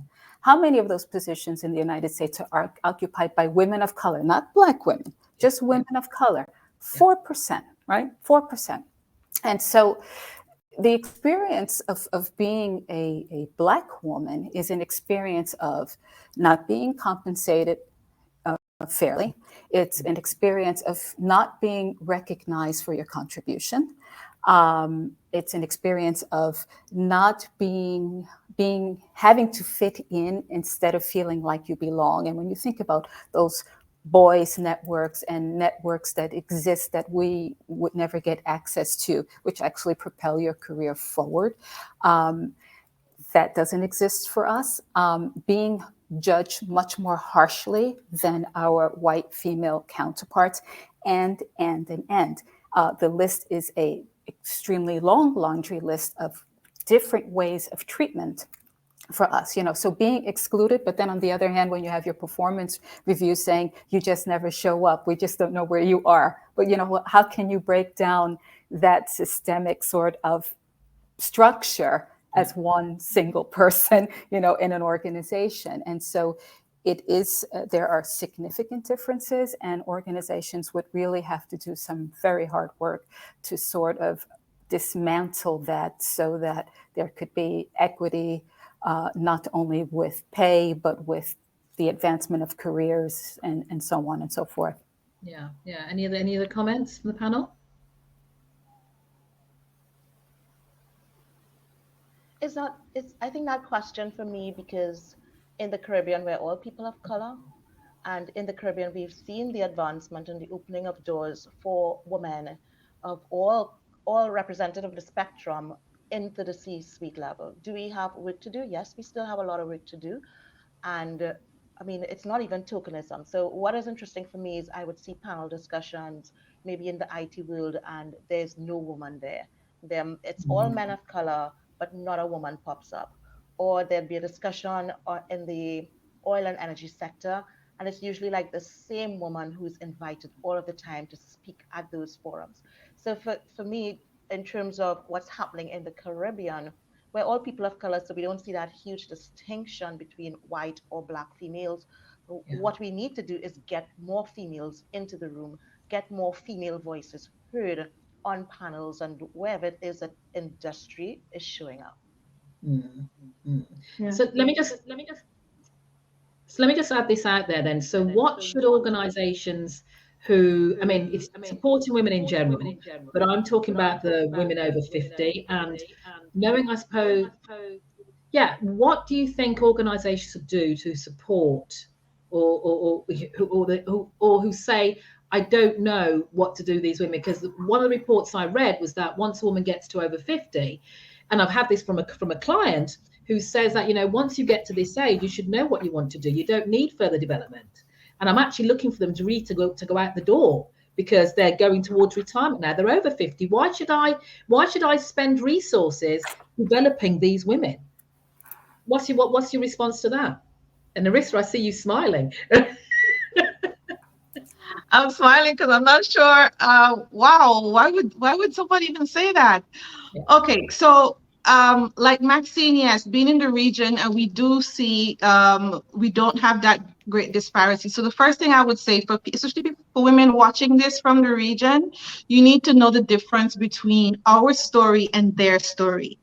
How many of those positions in the United States are occupied by women of color, not black women, just women of color? 4%, right? 4%. And so the experience of being a black woman is an experience of not being compensated fairly. It's an experience of not being recognized for your contribution. It's an experience of not having to fit in instead of feeling like you belong. And when you think about those boys networks and networks that exist that we would never get access to, which actually propel your career forward, that doesn't exist for us. Being judged much more harshly than our white female counterparts, and. The list is a extremely long laundry list of different ways of treatment for us, so being excluded, but then on the other hand, when you have your performance review saying you just never show up, we just don't know where you are. But how can you break down that systemic sort of structure as one single person, in an organization? And so it is, there are significant differences, and organizations would really have to do some very hard work to sort of dismantle that so that there could be equity, not only with pay, but with the advancement of careers and so on and so forth. Yeah. Any other comments from the panel? I think that question for me, because in the Caribbean, we're all people of color. And in the Caribbean, we've seen the advancement and the opening of doors for women of all representative of the spectrum into the C-suite level. Do we have work to do? Yes, we still have a lot of work to do. And it's not even tokenism. So what is interesting for me is I would see panel discussions, maybe in the IT world, and there's no woman there. It's all men of color, but not a woman pops up. Or there'd be a discussion in the oil and energy sector, and it's usually like the same woman who's invited all of the time to speak at those forums. So for me, in terms of what's happening in the Caribbean, we're all people of color, so we don't see that huge distinction between white or black females. Yeah. What we need to do is get more females into the room, get more female voices heard on panels and wherever it is that industry is showing up. Yeah. So let me just add this out there then. So what should organizations who, it's supporting women in general, but I'm talking about the women over 50 and knowing, I suppose, what do you think organizations should do to support or who say, I don't know what to do these women? Because one of the reports I read was that once a woman gets to over 50, and I've had this from a client who says that, once you get to this age, you should know what you want to do. You don't need further development. And I'm actually looking for them to go out the door because they're going towards retirement now. They're over 50. Why should I spend resources developing these women? What's your response to that? And Narissa, I see you smiling. I'm smiling because I'm not sure. Wow, why would somebody even say that? Yeah. Okay, so like Maxine, yes, being in the region, and we do see we don't have that great disparity. So the first thing I would say, especially for women watching this from the region, you need to know the difference between our story and their story.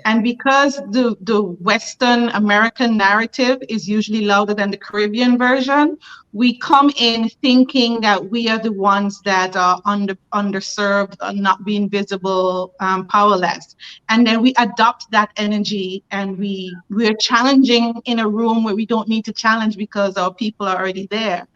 And because the Western American narrative is usually louder than the Caribbean version, we come in thinking that we are the ones that are underserved, not being visible, powerless. And then we adopt that energy and we're challenging in a room where we don't need to challenge because our people are already there.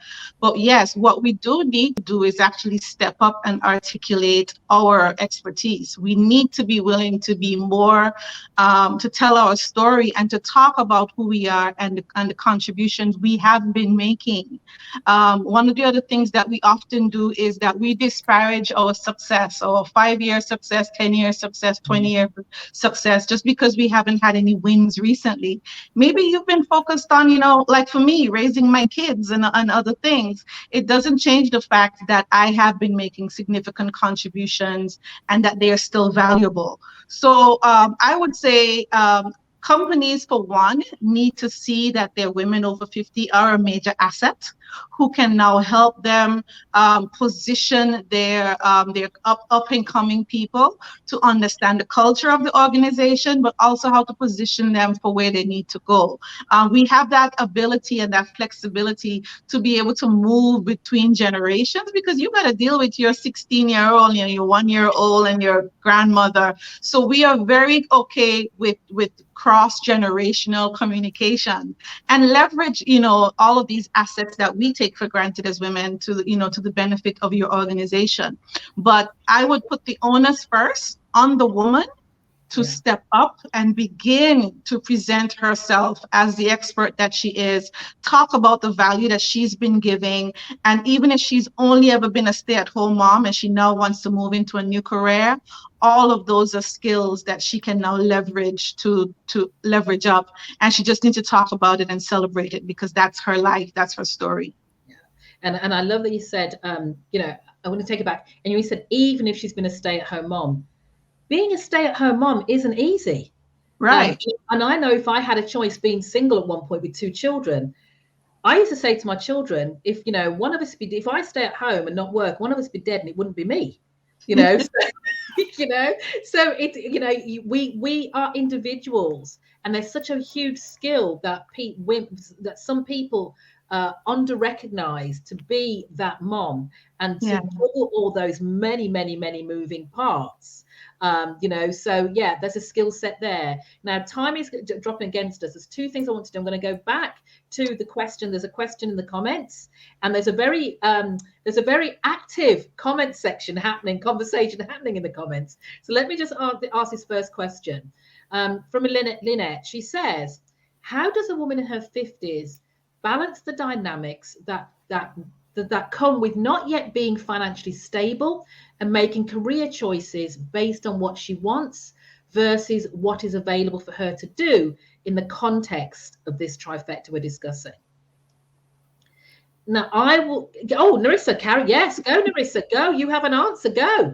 But yes, what we do need to do is actually step up and articulate our expertise. We need to be willing to be more, to tell our story and to talk about who we are and the contributions we have been making. One of the other things that we often do is that we disparage our success, our 5-year success, 10-year success, 20-year success, just because we haven't had any wins recently. Maybe you've been focused on, like for me, raising my kids and other things. It doesn't change the fact that I have been making significant contributions and that they are still valuable. So I would say companies, for one, need to see that their women over 50 are a major asset. who can now help them position their up and coming people to understand the culture of the organization, but also how to position them for where they need to go. We have that ability and that flexibility to be able to move between generations, because you got to deal with your 16-year-old, your 1-year-old, and your grandmother. So we are very okay with cross-generational communication and leverage, all of these assets that we take for granted as women to the benefit of your organization. But I would put the onus first on the woman to step up and begin to present herself as the expert that she is, talk about the value that she's been giving. And even if she's only ever been a stay-at-home mom and she now wants to move into a new career, all of those are skills that she can now leverage to leverage up. And she just needs to talk about it and celebrate it, because that's her life, that's her story. Yeah. And I love that you said, I want to take it back. And you said, even if she's been a stay-at-home mom, being a stay-at-home mom isn't easy. Right. And I know if I had a choice being single at one point with 2 children, I used to say to my children, if one of us if I stay at home and not work, one of us be dead and it wouldn't be me. So, so we are individuals, and there's such a huge skill that some people under recognize, to be that mom and to juggle all those many moving parts. So there's a skill set there. Now time is dropping against us. There's 2 things I want to do. I'm going to go back to the question. There's a question in the comments, and there's a very active comment section conversation happening in the comments. So let me just ask this first question from Lynette. She says, how does a woman in her 50s balance the dynamics that come with not yet being financially stable and making career choices based on what she wants versus what is available for her to do in the context of this trifecta we're discussing? Now, I will. Oh, Narissa, Carrie, yes, go, Narissa, go. You have an answer, go.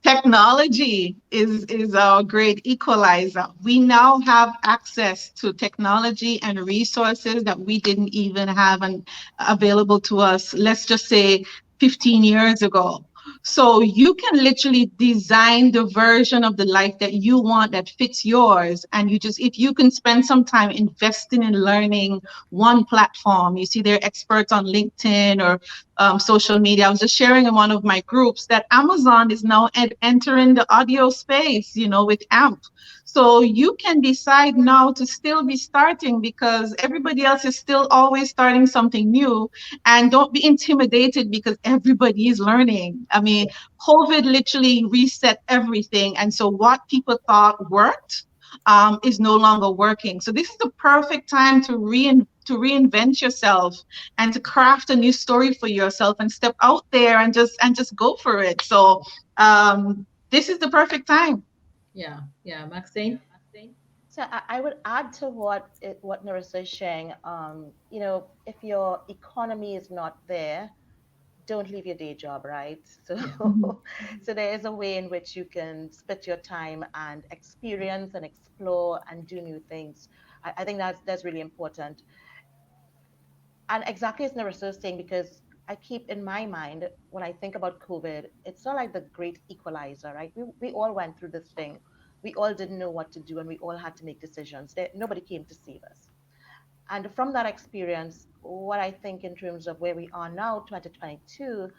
Technology is our great equalizer. We now have access to technology and resources that we didn't even have available to us, let's just say 15 years ago. So you can literally design the version of the life that you want that fits yours. And if you can spend some time investing in learning one platform, you see they're experts on LinkedIn or social media. I was just sharing in one of my groups that Amazon is now entering the audio space, with AMP. So you can decide now to still be starting, because everybody else is still always starting something new. And don't be intimidated because everybody is learning. I mean, COVID literally reset everything. And so what people thought worked is no longer working. So this is the perfect time to reinvent yourself and to craft a new story for yourself and step out there and just go for it. So this is the perfect time. Yeah, Maxine. So I would add to what Narissa is sharing. If your economy is not there, don't leave your day job, right? So, so there is a way in which you can split your time and experience and explore and do new things. I think that's really important. And exactly as Narissa was saying, because I keep in my mind when I think about COVID, it's not like the great equalizer, right? We all went through this thing. We all didn't know what to do, and we all had to make decisions. Nobody came to save us. And from that experience, what I think in terms of where we are now, 2022,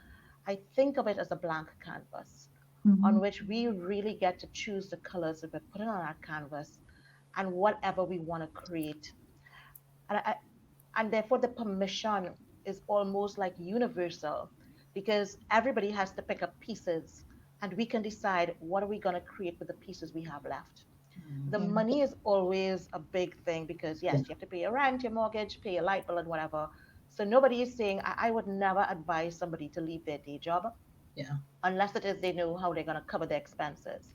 I think of it as a blank canvas on which we really get to choose the colors that we're putting on our canvas and whatever we want to create. And therefore, the permission is almost like universal, because everybody has to pick up pieces and we can decide what are we going to create with the pieces we have left. The money is always a big thing, because yes, you have to pay your rent, your mortgage, pay your light bill and whatever. So nobody is saying, I would never advise somebody to leave their day job unless it is they know how they're going to cover their expenses.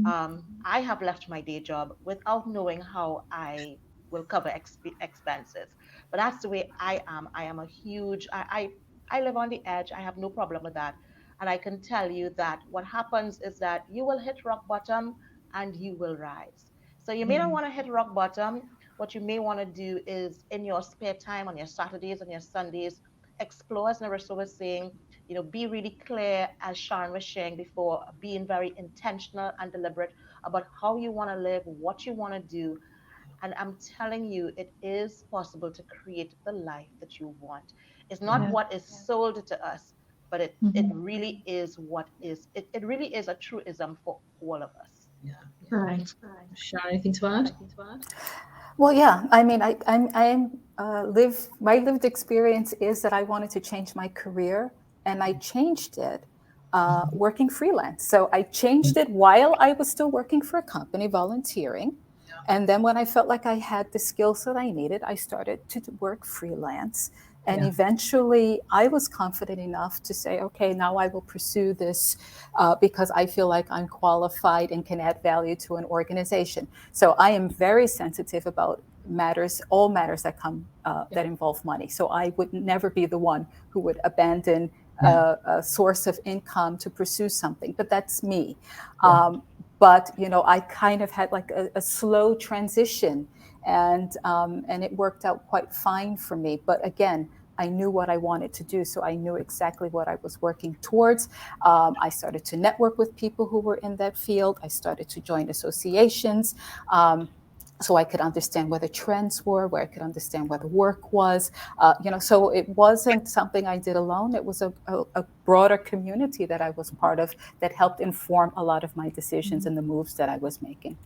I have left my day job without knowing how I will cover expenses. But that's the way I am. I am a huge, I live on the edge. I have no problem with that. And I can tell you that what happens is that you will hit rock bottom and you will rise. So you may not want to hit rock bottom. What you may want to do is in your spare time, on your Saturdays, on your Sundays, explore, as Narissa was saying, be really clear, as Sharon was sharing before, being very intentional and deliberate about how you want to live, what you want to do. And I'm telling you, it is possible to create the life that you want. It's not what is sold to us, but it really is it really is a truism for all of us. Yeah. Right. Sharon, anything to add? Well, yeah. I mean, my lived experience is that I wanted to change my career, and I changed it working freelance. So I changed it while I was still working for a company, volunteering. And then when I felt like I had the skills that I needed, I started to work freelance. And eventually I was confident enough to say, okay, now I will pursue this because I feel like I'm qualified and can add value to an organization. So I am very sensitive about all matters that come that involve money. So I would never be the one who would abandon a source of income to pursue something, but that's me. But I kind of had like a slow transition, and it worked out quite fine for me. But again, I knew what I wanted to do, so I knew exactly what I was working towards. I started to network with people who were in that field. I started to join associations. So I could understand where the trends were, where I could understand where the work was. So it wasn't something I did alone. It was a broader community that I was part of that helped inform a lot of my decisions and the moves that I was making.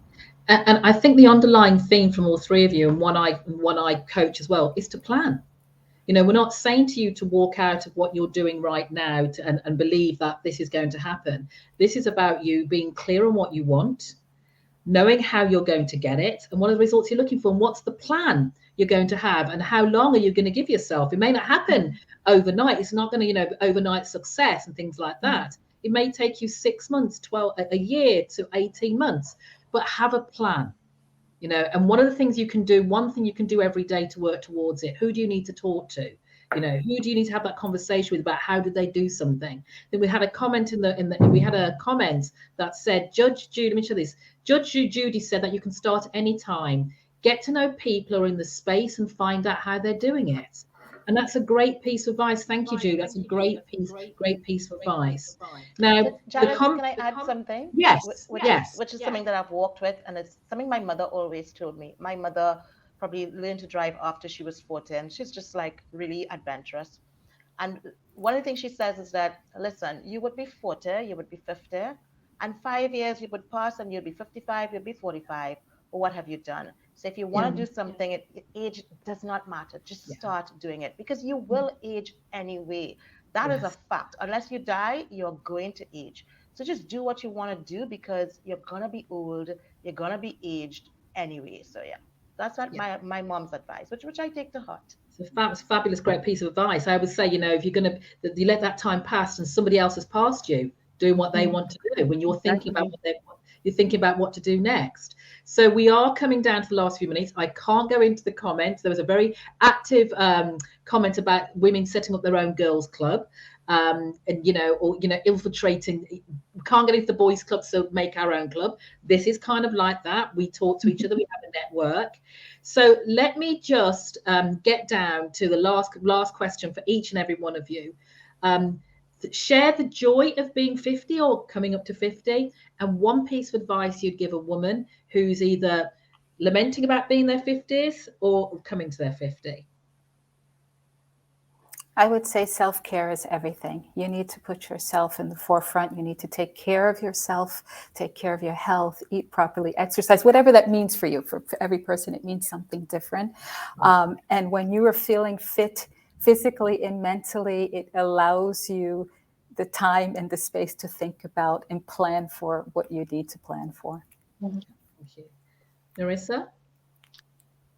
And I think the underlying theme from all three of you, and one I coach as well, is to plan. We're not saying to you to walk out of what you're doing right now and believe that this is going to happen. This is about you being clear on what you want, knowing how you're going to get it, and what are the results you're looking for, and what's the plan you're going to have, and how long are you going to give yourself. It may not happen overnight. It's not going to, overnight success and things like that. It may take you 6 months, 12, a year to 18 months, but have a plan. And one of the things you can do, one thing you can do every day to work towards it. Who do you need to talk to? Who do you need to have that conversation with about how did they do something? Then we had a comment we had a comment that said, Judge Judy, let me show this. Judge Judy said that you can start any time, get to know people who are in the space and find out how they're doing it. And that's a great piece of advice. Thank you, Judy. That's a great piece of advice. Now, Janice, can I add something? Yes, Which is something that I've walked with, and it's something my mother always told me. My mother probably learned to drive after she was 14. She's just like really adventurous. And one of the things she says is that, listen, you would be 40, you would be 50, and 5 years you would pass and you'd be 55, you'd be 45. Or what have you done? So if you want to do something, age does not matter. Just start doing it, because you will age anyway. That is a fact. Unless you die, you're going to age. So just do what you want to do, because you're going to be old, you're going to be aged anyway. So that's what my mom's advice, which I take to heart. It's a fabulous, great piece of advice. I would say, if you're you let that time pass and somebody else has passed you doing what they want to do, when you're thinking about you're thinking about what to do next. So we are coming down to the last few minutes. I can't go into the comments. There was a very active comment about women setting up their own girls' club. And infiltrating. We can't get into the boys' club, so make our own club. This is kind of like that. We talk to each other. We have a network. So let me just get down to the last question for each and every one of you. Share the joy of being 50 or coming up to 50, and one piece of advice you'd give a woman who's either lamenting about being their 50s or coming to their 50. I would say self-care is everything. You need to put yourself in the forefront. You need to take care of yourself, take care of your health, eat properly, exercise, whatever that means for you. For every person, it means something different. And when you are feeling fit physically and mentally, it allows you the time and the space to think about and plan for what you need to plan for. Thank you. Narissa?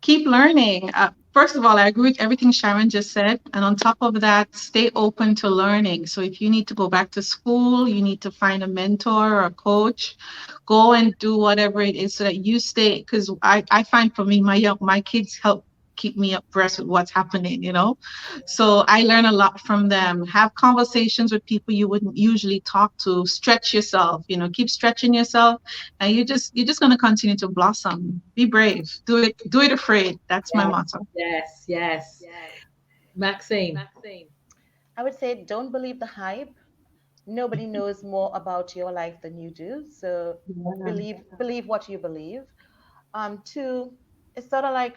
Keep learning. First of all, I agree with everything Sharon just said. And on top of that, stay open to learning. So if you need to go back to school, you need to find a mentor or a coach, go and do whatever it is so that you stay. Because I find for me, my kids help keep me abreast with what's happening, you know. So I learn a lot from them. Have conversations with people you wouldn't usually talk to. Stretch yourself, you know, keep stretching yourself, and you're just gonna continue to blossom. Be brave. Do it afraid. That's my motto. Yes. Maxine. I would say don't believe the hype. Nobody knows more about your life than you do. So Yeah. believe what you believe. Two, it's sort of like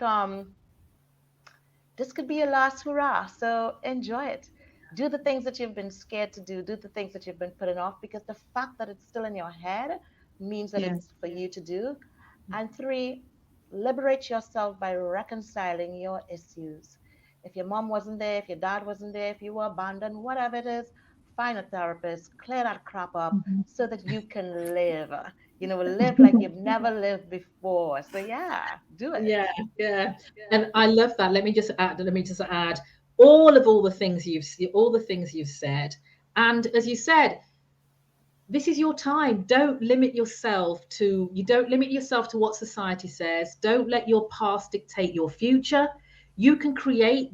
this could be your last hurrah. So enjoy it. Do the things that you've been scared to do. Do the things that you've been putting off, because the fact that it's still in your head means that Yeah. it's for you to do. And three, liberate yourself by reconciling your issues. If your mom wasn't there, if your dad wasn't there, if you were abandoned, whatever it is, find a therapist, clear that crap up Mhm. so that you can live. You know, live like you've never lived before. So yeah, do it. Yeah. And I love that. Let me just add all the things you've said. And as you said, this is your time. Don't limit yourself to what society says. Don't let your past dictate your future. You can create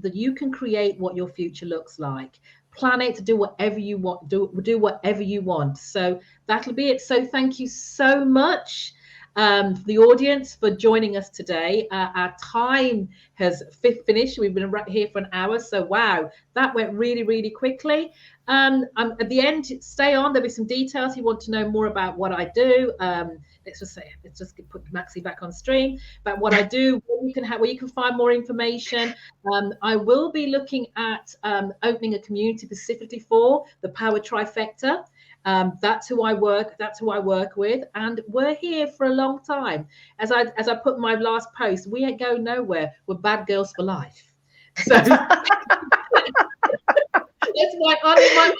what your future looks like. Plan it to do whatever you want, do whatever you want. So that'll be it. So thank you so much, for the audience, for joining us today. Our time has finished. We've been right here for an hour. So wow, that went really, really quickly. At the end, stay on. There'll be some details if you want to know more about what I do. Let's just put Maxie back on stream about what I do, where you can find more information. I will be looking at opening a community specifically for the Power Trifecta. That's who I work with, and we're here for a long time. As I put in my last post, we ain't going nowhere. We're bad girls for life. So that's why my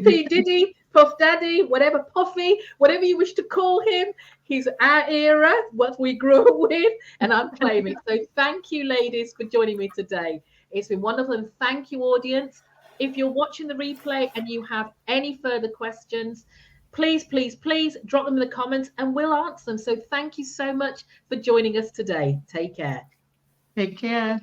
P Diddy, Puff Daddy, whatever Puffy, whatever you wish to call him, he's our era, what we grew up with, and I'm claiming. So thank you, ladies, for joining me today. It's been wonderful, and thank you, audience. If you're watching the replay and you have any further questions, please drop them in the comments and we'll answer them. So thank you so much for joining us today. Take care. Take care.